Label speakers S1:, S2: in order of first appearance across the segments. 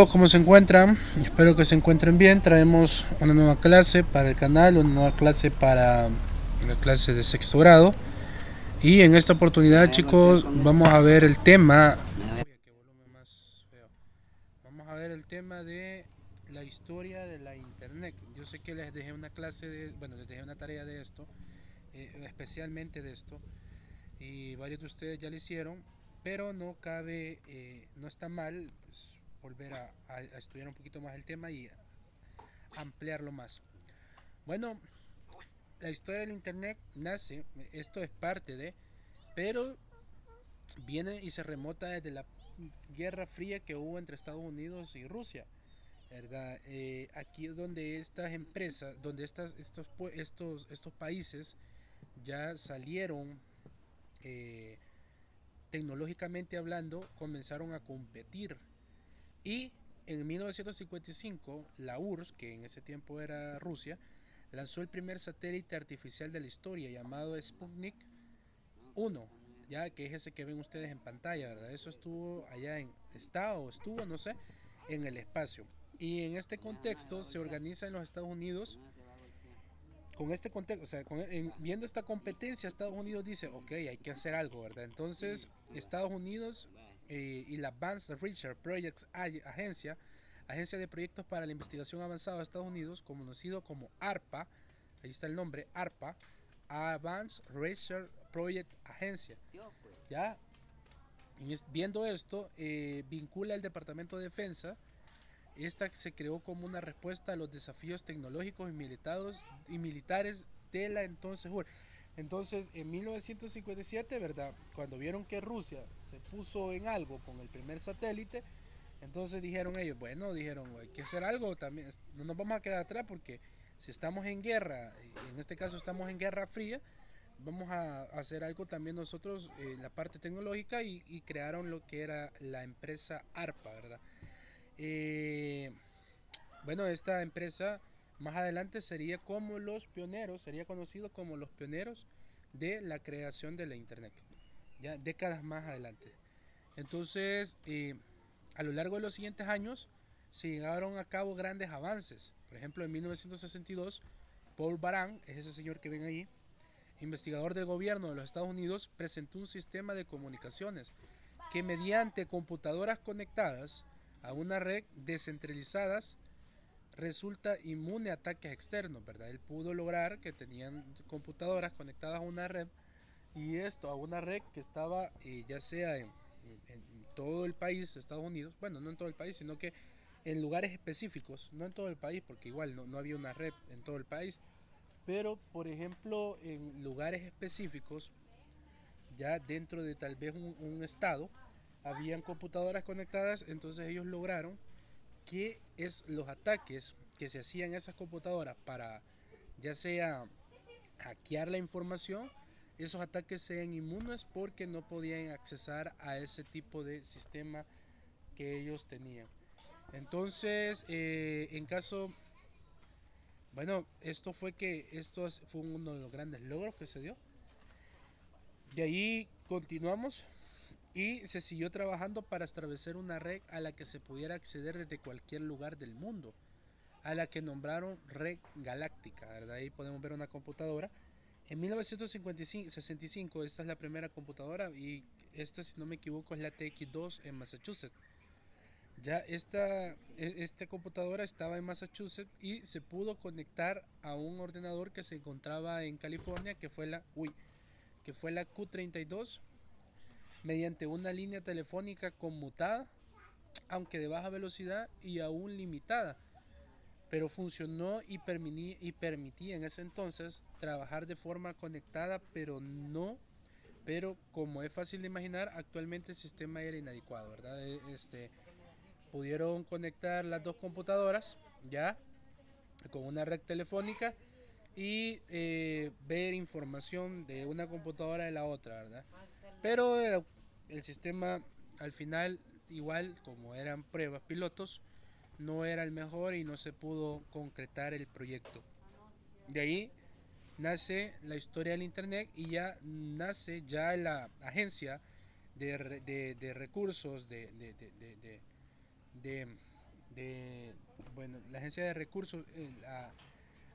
S1: todos? ¿Cómo se encuentran? Espero que se encuentren bien. Traemos una nueva clase para el canal, una nueva clase para la clase de sexto grado. Y en esta oportunidad, chicos, vamos a ver el tema. Vamos a ver el tema de la historia de la internet. Yo sé que les dejé una clase les dejé una tarea de esto, especialmente de esto, y varios de ustedes ya lo hicieron, pero no cabe, no está mal, pues, volver a estudiar un poquito más el tema y ampliarlo más. Bueno, la historia del internet nace, esto es parte de, pero viene y se remota desde la guerra fría que hubo entre Estados Unidos y Rusia, ¿verdad? Aquí es donde estas empresas, donde estos países ya salieron, eh, tecnológicamente hablando, comenzaron a competir. Y en 1955, la URSS, que en ese tiempo era Rusia, lanzó el primer satélite artificial de la historia llamado Sputnik 1, ya que es ese que ven ustedes en pantalla, ¿verdad? Eso estuvo allá estuvo, no sé, en el espacio. Y en este contexto se organiza en los Estados Unidos, con este contexto, o sea, viendo esta competencia, Estados Unidos dice, ok, hay que hacer algo, ¿verdad? Entonces, Estados Unidos y la Advanced Research Projects Agencia de Proyectos para la Investigación Avanzada de Estados Unidos, conocido como ARPA, ahí está el nombre, ARPA, Advanced Research Project Agencia, ¿ya? Viendo esto, vincula el Departamento de Defensa. Esta se creó como una respuesta a los desafíos tecnológicos y militares de la entonces URSS. Entonces, en 1957, ¿verdad? Cuando vieron que Rusia se puso en algo con el primer satélite, entonces dijeron ellos, bueno, dijeron, hay que hacer algo también, no nos vamos a quedar atrás porque si estamos en guerra, en este caso estamos en guerra fría, vamos a hacer algo también nosotros, la parte tecnológica, y crearon lo que era la empresa ARPA, ¿verdad? Eh, bueno, esta empresa más adelante sería conocido como los pioneros de la creación de la internet, ya décadas más adelante. Entonces, a lo largo de los siguientes años se llevaron a cabo grandes avances. Por ejemplo, en 1962, Paul Baran, es ese señor que ven ahí, investigador del gobierno de los Estados Unidos, presentó un sistema de comunicaciones que mediante computadoras conectadas a una red descentralizadas resulta inmune a ataques externos, ¿verdad? Él pudo lograr que tenían computadoras conectadas a una red, y esto a una red que estaba, ya sea en todo el país, Estados Unidos, bueno, no en todo el país, sino que en lugares específicos, no en todo el país, porque igual no había una red en todo el país, pero por ejemplo en lugares específicos, ya dentro de tal vez un estado, habían computadoras conectadas. Entonces ellos lograron que los ataques que se hacían a esas computadoras para ya sea hackear la información, esos ataques sean inmunes porque no podían accesar a ese tipo de sistema que ellos tenían. Entonces, en caso, bueno, esto fue uno de los grandes logros que se dio. De ahí continuamos y se siguió trabajando para establecer una red a la que se pudiera acceder desde cualquier lugar del mundo, a la que nombraron Red Galáctica, ¿verdad? Ahí podemos ver una computadora. En 1965, esta es la primera computadora, y esta, si no me equivoco, es la TX2 en Massachusetts. Ya esta computadora estaba en Massachusetts y se pudo conectar a un ordenador que se encontraba en California, que fue la Q32, mediante una línea telefónica conmutada, aunque de baja velocidad y aún limitada, pero funcionó y permitía en ese entonces trabajar de forma conectada, pero como es fácil de imaginar, actualmente el sistema era inadecuado, ¿verdad? Pudieron conectar las dos computadoras ya con una red telefónica y ver información de una computadora de la otra, ¿verdad? Pero el sistema al final, igual como eran pruebas pilotos, no era el mejor y no se pudo concretar el proyecto. De ahí nace la historia del internet y ya nace ya la agencia de recursos de de, bueno, la agencia de recursos, la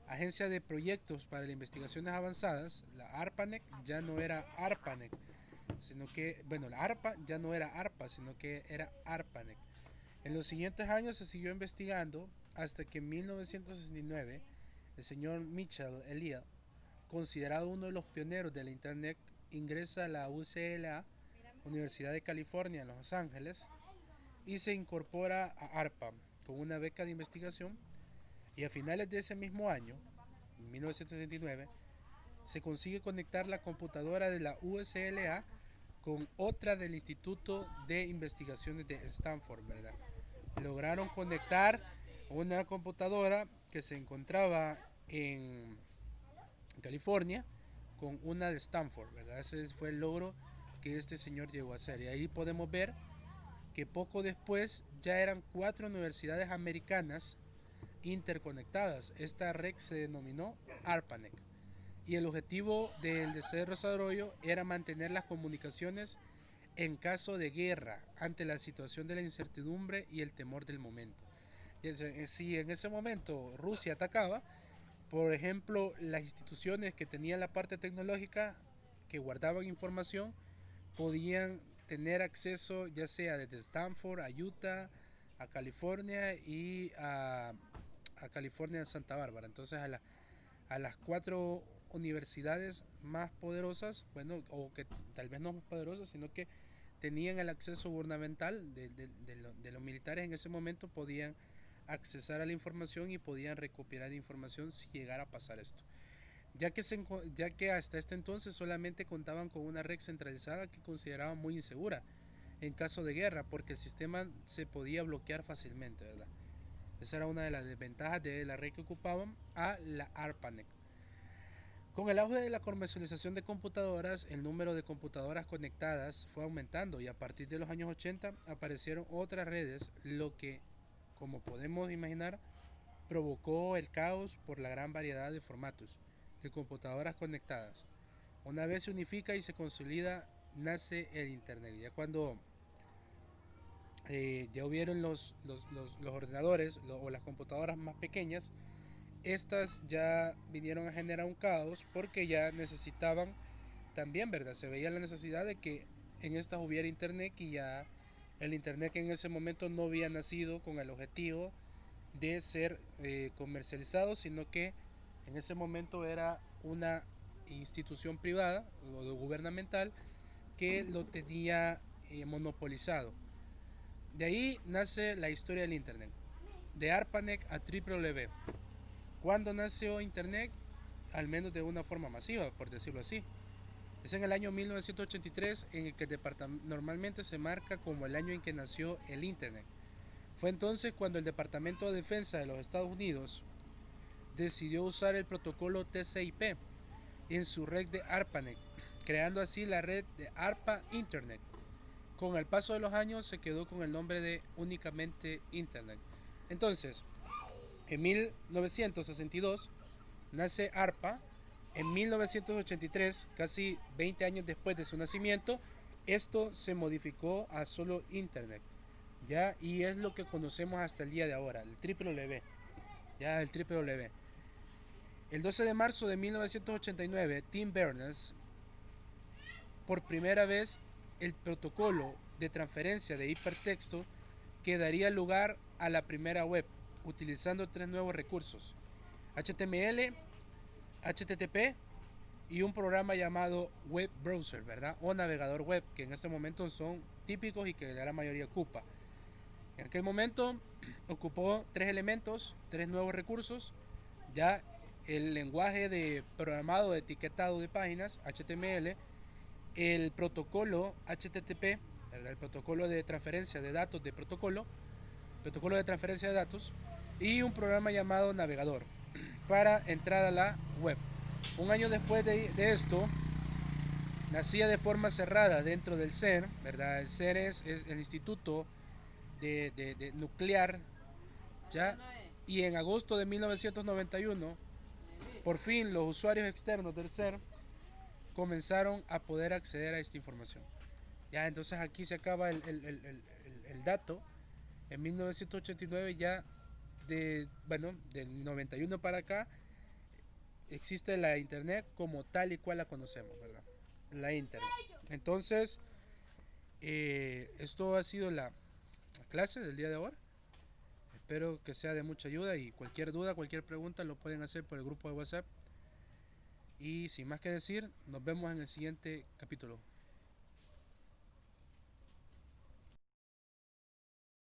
S1: agencia de proyectos para las investigaciones avanzadas, la ARPANEC, ya no era ARPANEC, sino que, bueno, la ARPA ya no era ARPA, sino que era ARPANEC. En los siguientes años se siguió investigando hasta que en 1969 el señor Mitchell Elliott, considerado uno de los pioneros de la Internet, ingresa a la UCLA, Universidad de California en Los Ángeles, y se incorpora a ARPA con una beca de investigación, y a finales de ese mismo año, en 1969, se consigue conectar la computadora de la UCLA con otra del Instituto de Investigaciones de Stanford, ¿verdad? Lograron conectar una computadora que se encontraba en California con una de Stanford, ¿verdad? Ese fue el logro que este señor llegó a hacer. Y ahí podemos ver que poco después ya eran 4 universidades americanas interconectadas. Esta red se denominó ARPANET. Y el objetivo del desarrollo era mantener las comunicaciones en caso de guerra, ante la situación de la incertidumbre y el temor del momento. Si en ese momento Rusia atacaba, por ejemplo, las instituciones que tenían la parte tecnológica, que guardaban información, podían tener acceso ya sea desde Stanford a Utah, a California y a California de Santa Bárbara. Entonces a las 4 universidades más poderosas, bueno, o que tal vez no más poderosas, sino que tenían el acceso gubernamental de los militares en ese momento, podían accesar a la información y podían recopilar información si llegara a pasar esto. Ya que hasta este entonces solamente contaban con una red centralizada que consideraban muy insegura en caso de guerra, porque el sistema se podía bloquear fácilmente, ¿verdad? Esa era una de las desventajas de la red que ocupaban a la ARPANET. Con el auge de la comercialización de computadoras, el número de computadoras conectadas fue aumentando y a partir de los años 80 aparecieron otras redes, lo que, como podemos imaginar, provocó el caos por la gran variedad de formatos de computadoras conectadas. Una vez se unifica y se consolida, nace el Internet. Ya cuando ya hubieron los ordenadores o las computadoras más pequeñas, estas ya vinieron a generar un caos porque ya necesitaban también, ¿verdad? Se veía la necesidad de que en estas hubiera internet, y ya el internet que en ese momento no había nacido con el objetivo de ser comercializado, sino que en ese momento era una institución privada o gubernamental que lo tenía monopolizado. De ahí nace la historia del internet, de ARPANET a WWW. ¿Cuándo nació Internet? Al menos de una forma masiva, por decirlo así. Es en el año 1983, en el que normalmente se marca como el año en que nació el Internet. Fue entonces cuando el Departamento de Defensa de los Estados Unidos decidió usar el protocolo TCP en su red de ARPANET, creando así la red de ARPA Internet. Con el paso de los años se quedó con el nombre de únicamente Internet. Entonces, en 1962 nace ARPA. En 1983, casi 20 años después de su nacimiento, esto se modificó a solo Internet, ¿ya? Y es lo que conocemos hasta el día de ahora, el WWW, ya el WWW. El 12 de marzo de 1989, Tim Berners, por primera vez, el protocolo de transferencia de hipertexto que daría lugar a la primera web, utilizando 3 nuevos recursos: HTML, HTTP y un programa llamado web browser, ¿verdad? O navegador web, que en este momento son típicos y que la gran mayoría ocupa. En aquel momento ocupó 3 elementos, 3 nuevos recursos: ya el lenguaje de programado de etiquetado de páginas, HTML, el protocolo HTTP, ¿verdad? El protocolo de transferencia de datos de protocolo de transferencia de datos, y un programa llamado navegador para entrar a la web. Un año después de esto, nacía de forma cerrada dentro del CERN, ¿verdad? El CERN es el Instituto de Nuclear, ¿ya? Y en agosto de 1991, por fin los usuarios externos del CERN comenzaron a poder acceder a esta información. Ya, entonces aquí se acaba el dato. En 1989 ya, bueno, del 91 para acá, existe la internet como tal y cual la conocemos, ¿verdad? La internet. Entonces, esto ha sido la clase del día de ahora. Espero que sea de mucha ayuda y cualquier duda, cualquier pregunta lo pueden hacer por el grupo de WhatsApp. Y sin más que decir, nos vemos en el siguiente capítulo.